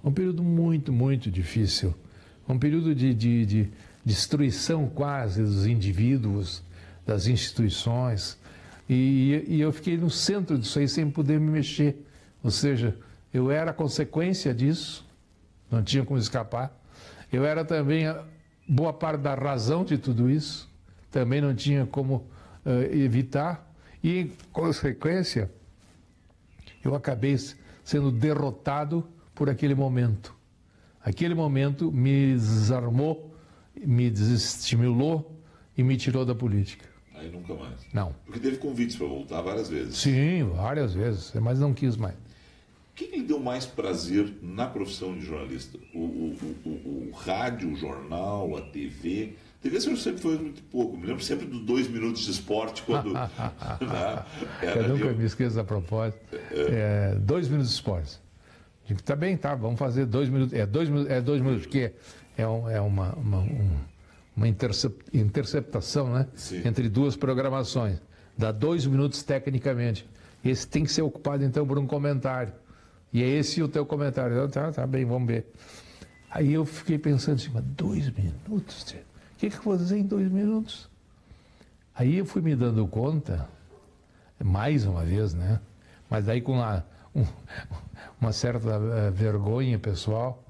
um período muito, muito difícil, um período de destruição quase dos indivíduos, das instituições, e eu fiquei no centro disso aí sem poder me mexer. Ou seja, eu era a consequência disso, não tinha como escapar. Eu era também boa parte da razão de tudo isso, também não tinha como evitar, e, em consequência, eu acabei sendo derrotado por aquele momento. Aquele momento me desarmou, me desestimulou e me tirou da política. Aí nunca mais? Não. Porque teve convites para voltar várias vezes. Sim, várias vezes, mas não quis mais. que lhe deu mais prazer na profissão de jornalista? O rádio, o jornal, a TV? TV o senhor sempre foi muito pouco. Me lembro sempre dos 2 minutos de esporte, quando... Eu nunca me esqueço da propósito. 2 minutos de esporte. Digo, tá bem, tá, vamos fazer 2 minutos. 2 minutos, porque é uma interceptação, né? Entre 2 programações. Dá 2 minutos tecnicamente. Esse tem que ser ocupado, então, por um comentário. E é esse o teu comentário. Tá bem, vamos ver. Aí eu fiquei pensando assim, mas 2 minutos? O que eu vou dizer em 2 minutos? Aí eu fui me dando conta, mais uma vez, né? Mas daí com uma certa vergonha pessoal,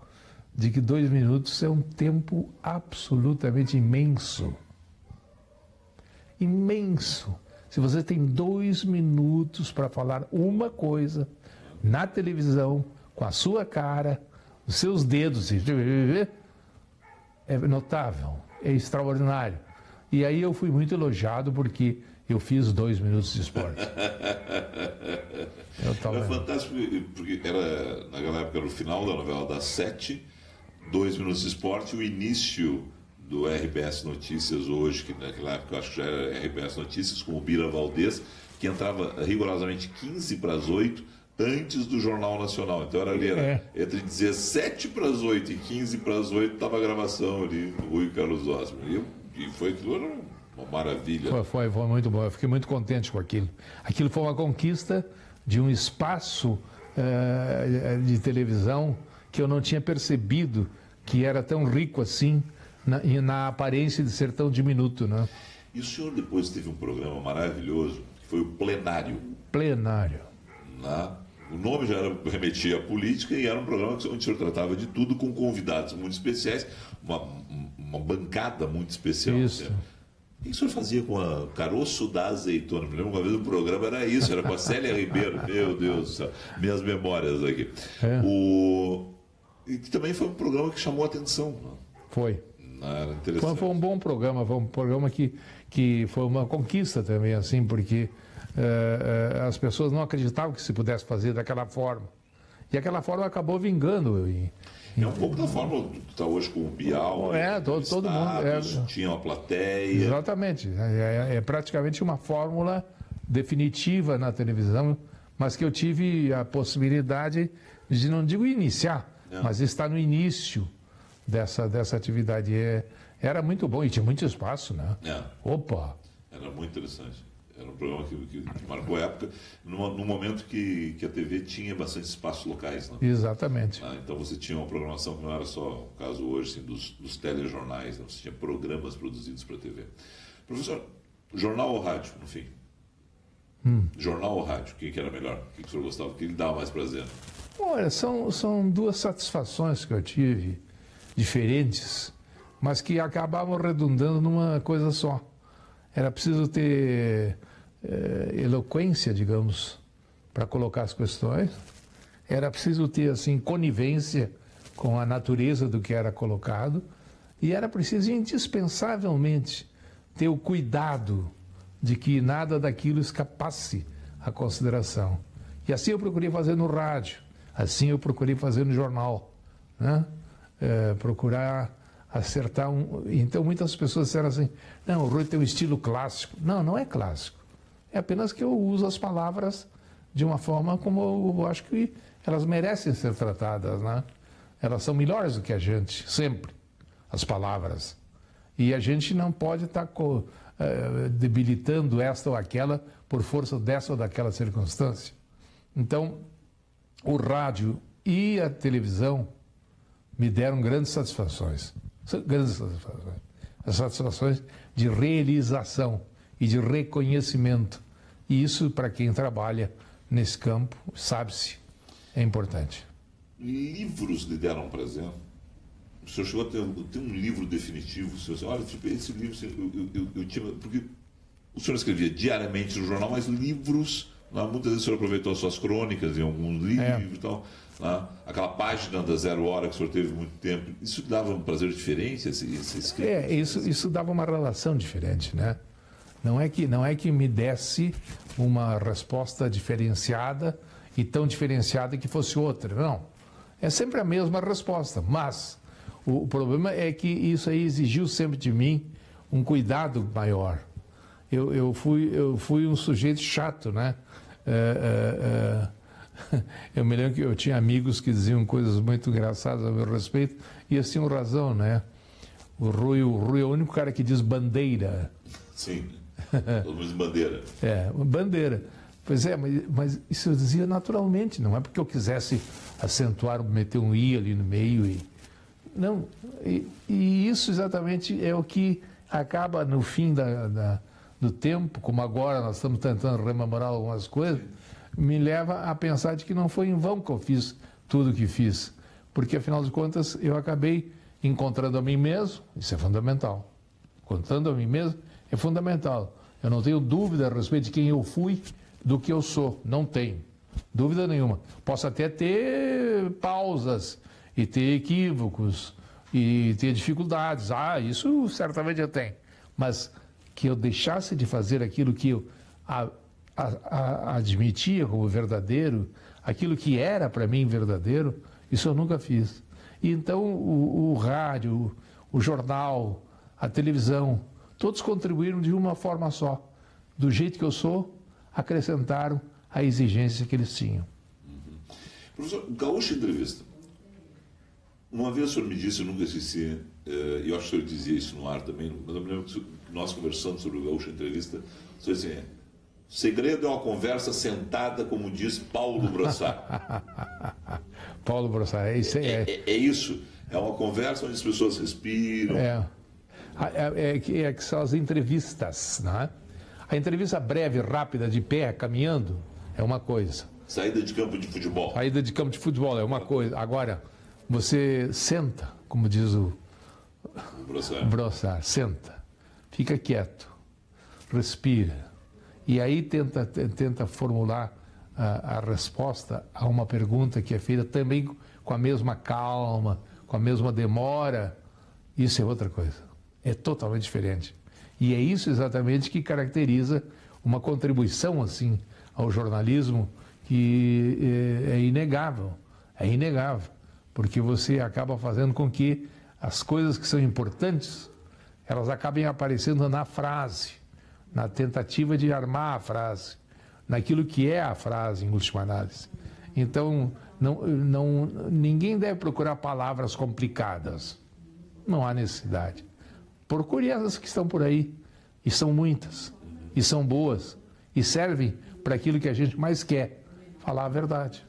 de que 2 minutos é um tempo absolutamente imenso. Imenso. Se você tem 2 minutos para falar uma coisa na televisão, com a sua cara, os seus dedos, é notável, é extraordinário. E aí eu fui muito elogiado porque eu fiz 2 minutos de esporte. Era fantástico, porque naquela época era o final da novela das 7, 2 minutos de esporte, o início do RBS Notícias hoje, que naquela época eu acho que já era RBS Notícias, com o Bira Valdez, que entrava rigorosamente 15 para as 8, antes do Jornal Nacional. Então era ali, entre 17 para as 8 e 15 para as 8, estava a gravação ali do Rui Carlos Osmer. E foi aquilo, uma maravilha. Foi muito bom, eu fiquei muito contente com aquilo. Aquilo foi uma conquista de um espaço de televisão que eu não tinha percebido que era tão rico assim, na aparência de ser tão diminuto, né? E o senhor depois teve um programa maravilhoso, que foi o Plenário. Plenário. O nome já remetia à política e era um programa onde o senhor tratava de tudo, com convidados muito especiais, uma bancada muito especial. Isso. Né? O que o senhor fazia com a caroço da azeitona? Me lembro uma vez o programa era isso, era com a Célia Ribeiro. Meu Deus do céu, minhas memórias aqui. E que também foi um programa que chamou a atenção. Né? Foi. Era interessante. Foi um bom programa, foi um programa que foi uma conquista também, assim, porque as pessoas não acreditavam que se pudesse fazer daquela forma. E aquela forma acabou vingando. É um pouco da forma que está hoje com o Bial. Todo mundo. Tinha uma plateia. Exatamente. É praticamente uma fórmula definitiva na televisão, mas que eu tive a possibilidade de, não digo iniciar, mas estar no início dessa atividade. Era muito bom e tinha muito espaço, né? Opa! Era muito interessante. Era um programa que marcou a época, num momento que a TV tinha bastante espaços locais. Né? Exatamente. Então você tinha uma programação que não era só o caso hoje assim, dos telejornais, né? Você tinha programas produzidos para a TV. Professor, jornal ou rádio, no fim? Jornal ou rádio? O que era melhor? O que o senhor gostava? O que lhe dava mais prazer? Olha, são 2 satisfações que eu tive, diferentes, mas que acabavam redundando numa coisa só. Era preciso ter eloquência, digamos, para colocar as questões. Era preciso ter, assim, conivência com a natureza do que era colocado. E era preciso, indispensavelmente, ter o cuidado de que nada daquilo escapasse à consideração. E assim eu procurei fazer no rádio, assim eu procurei fazer no jornal, né? Procurar acertar Então muitas pessoas disseram assim, não, o Rui tem um estilo clássico. Não é clássico. É apenas que eu uso as palavras de uma forma como eu acho que elas merecem ser tratadas, né? Elas são melhores do que a gente, sempre, as palavras. E a gente não pode estar debilitando esta ou aquela por força dessa ou daquela circunstância. Então, o rádio e a televisão me deram grandes satisfações. Grandes satisfações. As satisfações de realização e de reconhecimento. E isso, para quem trabalha nesse campo, sabe-se, é importante. Livros lhe deram prazer? O senhor chegou a ter um livro definitivo? O senhor, olha, esse livro eu tinha... Porque o senhor escrevia diariamente no jornal, mas livros... Muitas vezes o senhor aproveitou as suas crônicas em alguns livros e tal. Aquela página da 0 Hora que o senhor teve muito tempo, isso dava um prazer diferente? Isso dava uma relação diferente, né? Não é que me desse uma resposta diferenciada e tão diferenciada que fosse outra. Não. É sempre a mesma resposta, mas o problema é que isso aí exigiu sempre de mim um cuidado maior. Eu fui um sujeito chato, né? Eu me lembro que eu tinha amigos que diziam coisas muito engraçadas a meu respeito e eles tinham razão, né? O Rui é o único cara que diz bandeira. Sim, todo mundo diz bandeira. Bandeira. Pois é, mas isso eu dizia naturalmente, não é porque eu quisesse acentuar, meter um i ali no meio. Não, e isso exatamente é o que acaba no fim do tempo, como agora nós estamos tentando rememorar algumas coisas, me leva a pensar de que não foi em vão que eu fiz tudo o que fiz. Porque, afinal de contas, eu acabei encontrando a mim mesmo, isso é fundamental. Encontrando a mim mesmo é fundamental. Eu não tenho dúvida a respeito de quem eu fui, do que eu sou. Não tenho. Dúvida nenhuma. Posso até ter pausas e ter equívocos e ter dificuldades. Isso certamente eu tenho. Mas que eu deixasse de fazer aquilo que eu admitia como verdadeiro, aquilo que era para mim verdadeiro, isso eu nunca fiz. E então o rádio, o jornal, a televisão, todos contribuíram de uma forma só. Do jeito que eu sou, acrescentaram a exigência que eles tinham. Professor, Gaúcha Entrevista. Uma vez o senhor me disse, eu nunca esqueci, e eu acho que o senhor dizia isso no ar também, mas eu me lembro que nós conversando sobre o Gaúcha Entrevista, o senhor disse assim, segredo é uma conversa sentada, como diz Paulo Brossard. Paulo Brossard, é isso. É isso, é uma conversa onde as pessoas respiram. Que são as entrevistas, não é? A entrevista breve, rápida, de pé, caminhando, é uma coisa. Saída de campo de futebol. Saída de campo de futebol é uma coisa. Agora, você senta, como diz o Brossard, senta, fica quieto, respira, e aí tenta formular a resposta a uma pergunta que é feita também com a mesma calma, com a mesma demora. Isso é outra coisa. É totalmente diferente. E é isso exatamente que caracteriza uma contribuição assim ao jornalismo que é inegável. É inegável, porque você acaba fazendo com que as coisas que são importantes, elas acabem aparecendo na frase, na tentativa de armar a frase, naquilo que é a frase, em última análise. Então, ninguém deve procurar palavras complicadas. Não há necessidade. Procure essas que estão por aí, e são muitas, e são boas, e servem para aquilo que a gente mais quer, falar a verdade.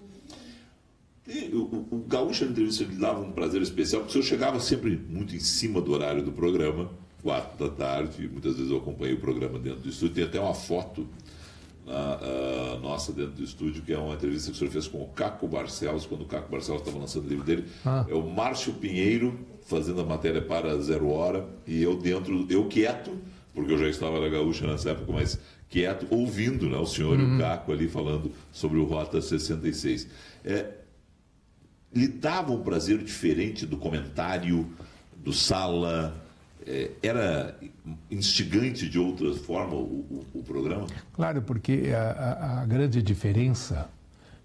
E o Gaúcha Entrevista lhe dava um prazer especial, porque o senhor chegava sempre muito em cima do horário do programa, 4 da tarde, e muitas vezes eu acompanhei o programa dentro do estúdio. Tem até uma foto nossa dentro do estúdio, que é uma entrevista que o senhor fez com o Caco Barcelos, quando o Caco Barcelos estava lançando o livro dele. É o Márcio Pinheiro fazendo a matéria para Zero Hora, e eu dentro, eu quieto, porque eu já estava na Gaúcha nessa época, mas quieto, ouvindo, né, o senhor e o Caco ali falando sobre o Rota 66. Lhe dava um prazer diferente do comentário, do Sala? Era instigante de outra forma o programa? Claro, porque a grande diferença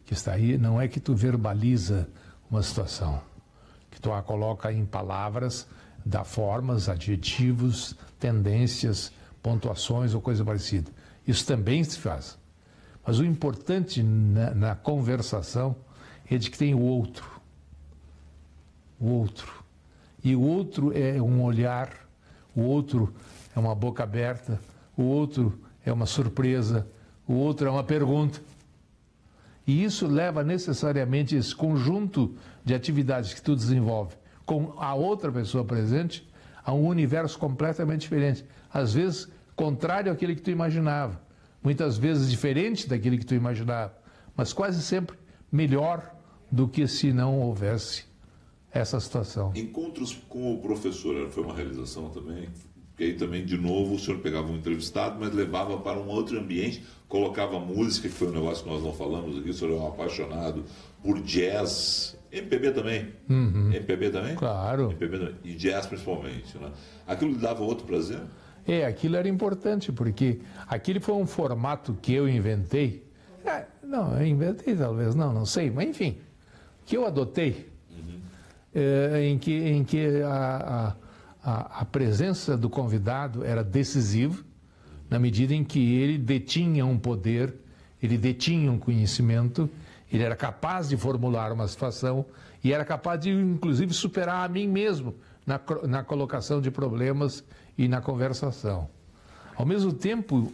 que está aí não é que tu verbaliza uma situação, que tu a coloca em palavras, dá formas, adjetivos, tendências, pontuações ou coisa parecida. Isso também se faz. Mas o importante na conversação é de que tem o outro. O outro. E o outro é um olhar, o outro é uma boca aberta, o outro é uma surpresa, o outro é uma pergunta. E isso leva necessariamente esse conjunto de atividades que tu desenvolve com a outra pessoa presente a um universo completamente diferente. Às vezes, contrário àquele que tu imaginava. Muitas vezes diferente daquele que tu imaginava. Mas quase sempre melhor do que se não houvesse essa situação. Encontros com o professor, foi uma realização também? Porque aí também, de novo, o senhor pegava um entrevistado, mas levava para um outro ambiente, colocava música, que foi um negócio que nós não falamos aqui, o senhor é um apaixonado por jazz, MPB também. MPB também? Claro. MPB também. E jazz principalmente, né? Aquilo lhe dava outro prazer? Aquilo era importante, porque aquele foi um formato que eu inventei Não, eu inventei talvez, não sei, mas enfim, que eu adotei, em que a presença do convidado era decisiva, na medida em que ele detinha um poder, ele detinha um conhecimento, ele era capaz de formular uma situação e era capaz de, inclusive, superar a mim mesmo na colocação de problemas e na conversação. Ao mesmo tempo,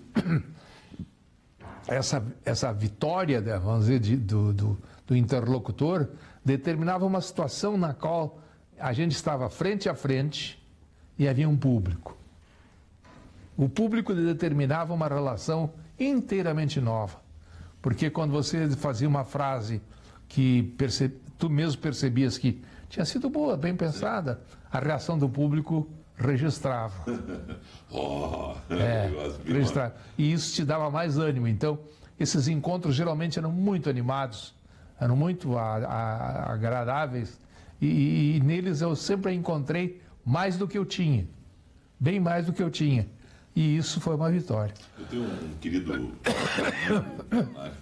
essa vitória, vamos dizer, do interlocutor determinava uma situação na qual a gente estava frente a frente e havia um público. O público determinava uma relação inteiramente nova, porque quando você fazia uma frase que tu mesmo percebias que tinha sido boa, bem pensada, a reação do público registrava. Registrava. E isso te dava mais ânimo. Então, esses encontros geralmente eram muito animados, eram muito agradáveis, e neles eu sempre encontrei mais do que eu tinha, bem mais do que eu tinha. E isso foi uma vitória. Eu tenho um querido que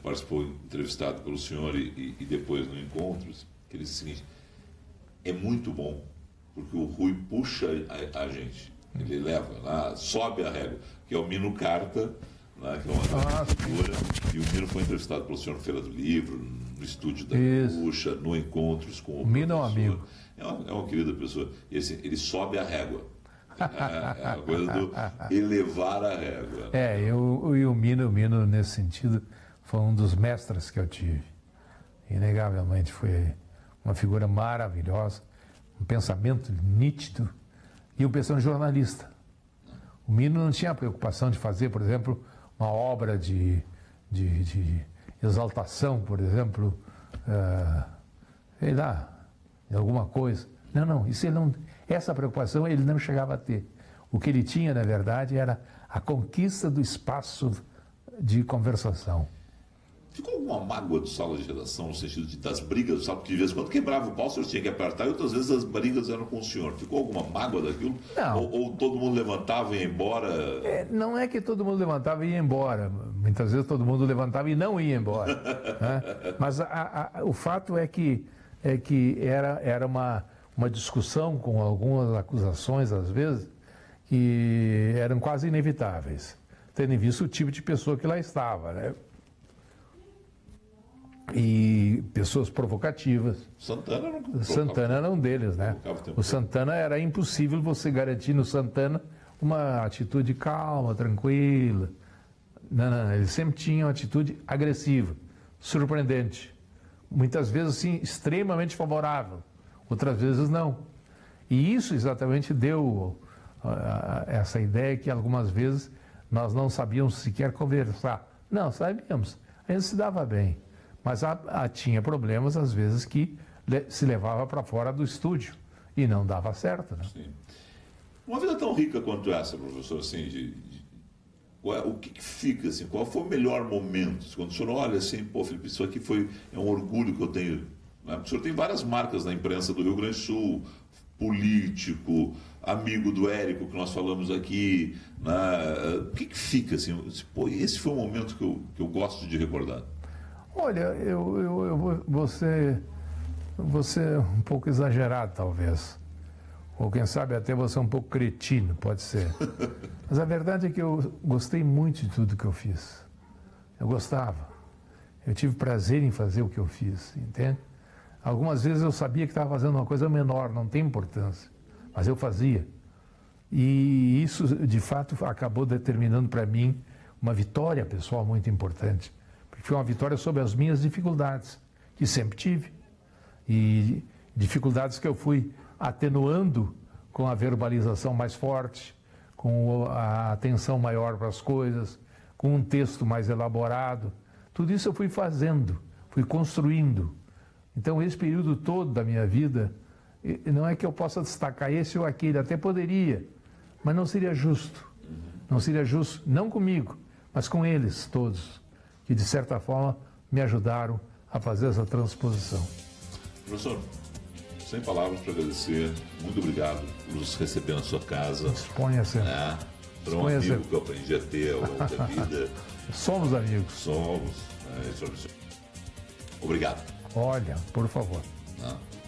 participou, entrevistado pelo senhor e depois no Encontros, que ele disse o seguinte: é muito bom, porque o Rui puxa a gente, ele leva lá, sobe a régua, que é o Mino Carta, né, que é uma figura, e o Mino foi entrevistado pelo senhor Feira do Livro, no estúdio da Puxa, no Encontros com o Mino é um amigo. É uma querida pessoa. E assim, ele sobe a régua. É a coisa do elevar a régua. E o Mino, nesse sentido, foi um dos mestres que eu tive. Inegavelmente, foi uma figura maravilhosa, um pensamento nítido e um pensamento jornalista. O Mino não tinha a preocupação de fazer, por exemplo, uma obra de exaltação, por exemplo, sei lá, de alguma coisa. Não, isso ele não... Essa preocupação ele não chegava a ter. O que ele tinha, na verdade, era a conquista do espaço de conversação. Ficou alguma mágoa do sala de redação, no sentido das brigas do sala? Porque de vez em quando quebrava o pau, o senhor tinha que apertar, e outras vezes as brigas eram com o senhor. Ficou alguma mágoa daquilo? Não. Ou todo mundo levantava e ia embora? Não é que todo mundo levantava e ia embora. Muitas vezes todo mundo levantava e não ia embora. Né? Mas o fato é que era uma discussão com algumas acusações, às vezes, que eram quase inevitáveis, tendo em vista o tipo de pessoa que lá estava, né? E pessoas provocativas. Santana era um deles, né? O Santana, era impossível você garantir no Santana uma atitude calma, tranquila. Não, ele sempre tinha uma atitude agressiva, surpreendente. Muitas vezes, assim, extremamente favorável. Outras vezes não. E isso exatamente deu essa ideia que algumas vezes nós não sabíamos sequer conversar. Não, sabíamos. A gente se dava bem. Mas tinha problemas, às vezes, que se levava para fora do estúdio e não dava certo. Né? Sim. Uma vida tão rica quanto essa, professor, assim, o que fica, assim, qual foi o melhor momento? Quando o senhor olha assim, pô, Felipe, isso aqui é um orgulho que eu tenho. O senhor tem várias marcas na imprensa do Rio Grande do Sul, político, amigo do Érico, que nós falamos aqui. Né? O que fica assim? Pô, esse foi um momento que eu gosto de recordar. Olha, você é um pouco exagerado, talvez. Ou quem sabe até você é um pouco cretino, pode ser. Mas a verdade é que eu gostei muito de tudo que eu fiz. Eu gostava. Eu tive prazer em fazer o que eu fiz, entende? Algumas vezes eu sabia que estava fazendo uma coisa menor, não tem importância, mas eu fazia. E isso, de fato, acabou determinando para mim uma vitória pessoal muito importante. Porque foi uma vitória sobre as minhas dificuldades, que sempre tive. E dificuldades que eu fui atenuando com a verbalização mais forte, com a atenção maior para as coisas, com um texto mais elaborado. Tudo isso eu fui fazendo, fui construindo. Então, esse período todo da minha vida, não é que eu possa destacar esse ou aquele, até poderia, mas não seria justo. Não seria justo, não comigo, mas com eles todos, que de certa forma me ajudaram a fazer essa transposição. Professor, sem palavras para agradecer, muito obrigado por nos receber na sua casa. Disponha-se. Para um amigo que eu aprendi a ter ao longo da vida. Somos amigos. Somos. Obrigado. Olha, por favor.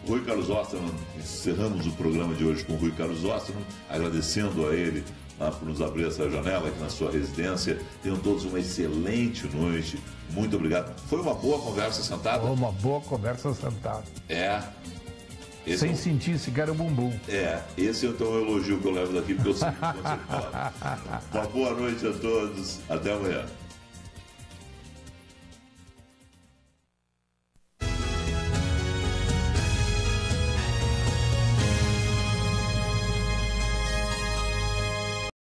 Rui Carlos Osterman, encerramos o programa de hoje com o Rui Carlos Osterman, agradecendo a ele por nos abrir essa janela aqui na sua residência. Tenham todos uma excelente noite. Muito obrigado. Foi uma boa conversa sentada? Foi uma boa conversa sentada. Sem sentir sequer o bumbum. Esse então é um elogio que eu levo daqui, porque eu sei que você fala. Uma boa noite a todos. Até amanhã.